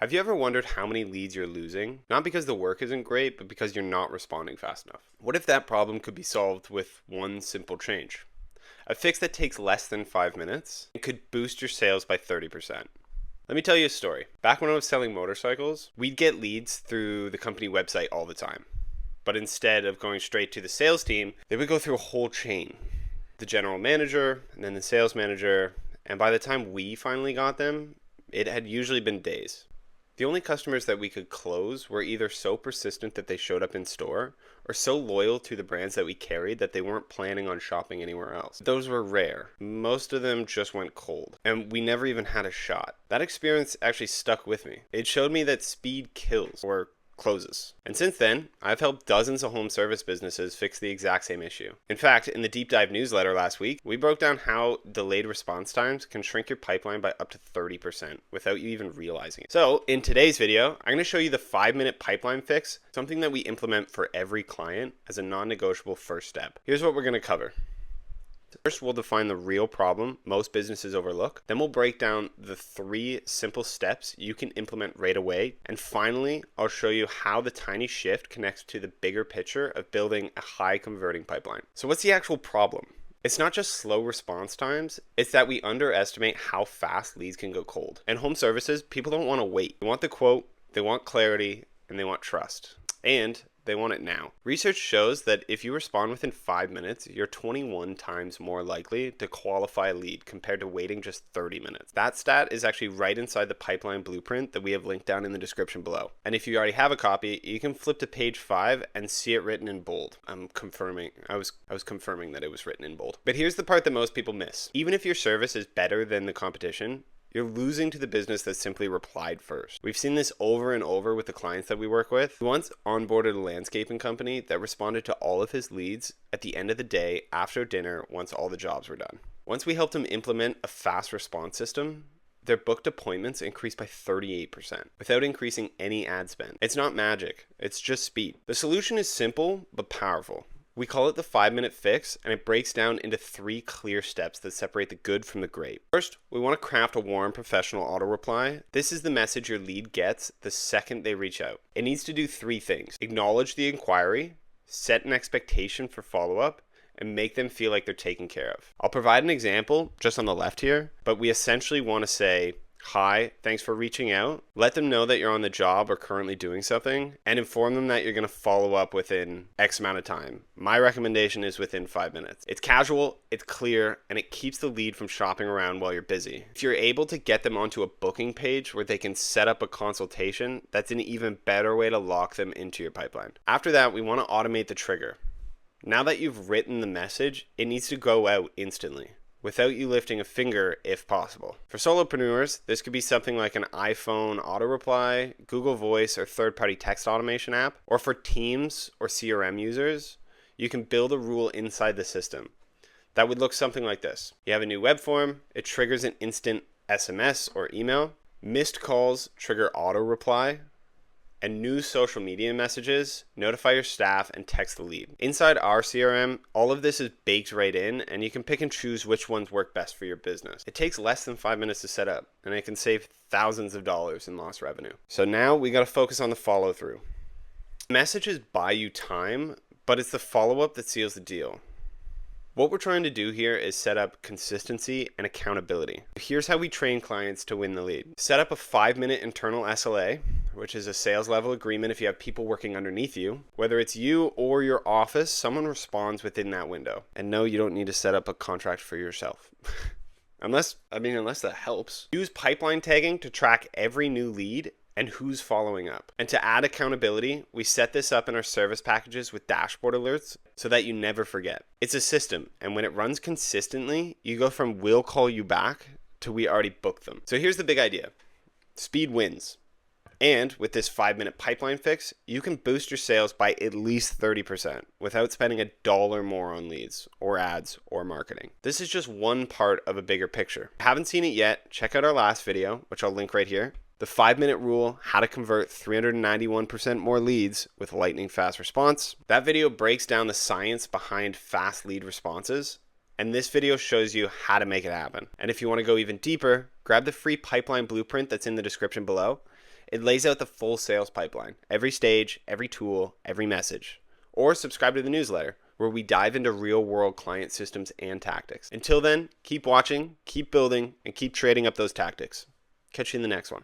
Have you ever wondered how many leads you're losing? Not because the work isn't great, but because you're not responding fast enough. What if that problem could be solved with one simple change? A fix that takes less than 5 minutes and could boost your sales by 30%. Let me tell you a story. Back when I was selling motorcycles, we'd get leads through the company website all the time. But instead of going straight to the sales team, they would go through a whole chain. The general manager, and then the sales manager, and by the time we finally got them, it had usually been days. The only customers that we could close were either so persistent that they showed up in store or so loyal to the brands that we carried that they weren't planning on shopping anywhere else. Those were rare. Most of them just went cold, and we never even had a shot. That experience actually stuck with me. It showed me that speed kills, or closes. And since then, I've helped dozens of home service businesses fix the exact same issue. In fact, in the deep dive newsletter last week, we broke down how delayed response times can shrink your pipeline by up to 30% without you even realizing it. So in today's video, I'm going to show you the 5-minute pipeline fix, something that we implement for every client as a non-negotiable first step. Here's what we're going to cover. First, we'll define the real problem most businesses overlook. Then we'll break down the 3 simple steps you can implement right away. And finally, I'll show you how the tiny shift connects to the bigger picture of building a high converting pipeline. So what's the actual problem? It's not just slow response times, it's that we underestimate how fast leads can go cold. In home services, people don't want to wait. They want the quote, they want clarity, and they want trust. And they want it now. Research shows that if you respond within 5 minutes, you're 21 times more likely to qualify a lead compared to waiting just 30 minutes. That stat is actually right inside the pipeline blueprint that we have linked down in the description below. And if you already have a copy, you can flip to page 5 and see it written in bold. I was confirming that it was written in bold. But here's the part that most people miss. Even if your service is better than the competition, you're losing to the business that simply replied first. We've seen this over and over with the clients that we work with. We once onboarded a landscaping company that responded to all of his leads at the end of the day after dinner once all the jobs were done. Once we helped him implement a fast response system, their booked appointments increased by 38% without increasing any ad spend. It's not magic, it's just speed. The solution is simple but powerful. We call it the 5-minute fix, and it breaks down into 3 clear steps that separate the good from the great. First, we want to craft a warm, professional auto reply. This is the message your lead gets the second they reach out. It needs to do 3 things: acknowledge the inquiry, set an expectation for follow-up, and make them feel like they're taken care of. I'll provide an example just on the left here, but we essentially want to say, "Hi, thanks for reaching out." Let them know that you're on the job or currently doing something, and inform them that you're going to follow up within X amount of time. My recommendation is within 5 minutes. It's casual, it's clear, and it keeps the lead from shopping around while you're busy. If you're able to get them onto a booking page where they can set up a consultation, that's an even better way to lock them into your pipeline. After that, we want to automate the trigger. Now that you've written the message, it needs to go out instantly, without you lifting a finger if possible. For solopreneurs, this could be something like an iPhone auto reply, Google Voice, or third-party text automation app. Or for teams or CRM users, you can build a rule inside the system. That would look something like this. You have a new web form, it triggers an instant SMS or email. Missed calls trigger auto reply. And new social media messages, notify your staff, and text the lead. Inside our CRM, all of this is baked right in, and you can pick and choose which ones work best for your business. It takes less than 5 minutes to set up, and it can save thousands of dollars in lost revenue. So now we got to focus on the follow through. Messages buy you time, but it's the follow-up that seals the deal. What we're trying to do here is set up consistency and accountability. Here's how we train clients to win the lead. Set up a 5-minute internal SLA, which is a sales level agreement if you have people working underneath you. Whether it's you or your office, someone responds within that window. And no, you don't need to set up a contract for yourself. Unless that helps. Use pipeline tagging to track every new lead and who's following up. And to add accountability, we set this up in our service packages with dashboard alerts so that you never forget. It's a system, and when it runs consistently, you go from "we'll call you back" to "we already booked them." So here's the big idea. Speed wins. And with this 5-minute pipeline fix, you can boost your sales by at least 30% without spending $1 more on leads or ads or marketing. This is just one part of a bigger picture. If you haven't seen it yet, check out our last video, which I'll link right here. The 5-minute rule, how to convert 391% more leads with lightning fast response. That video breaks down the science behind fast lead responses, and this video shows you how to make it happen. And if you want to go even deeper, grab the free pipeline blueprint that's in the description below. It lays out the full sales pipeline, every stage, every tool, every message. Or subscribe to the newsletter, where we dive into real-world client systems and tactics. Until then, keep watching, keep building, and keep trading up those tactics. Catch you in the next one.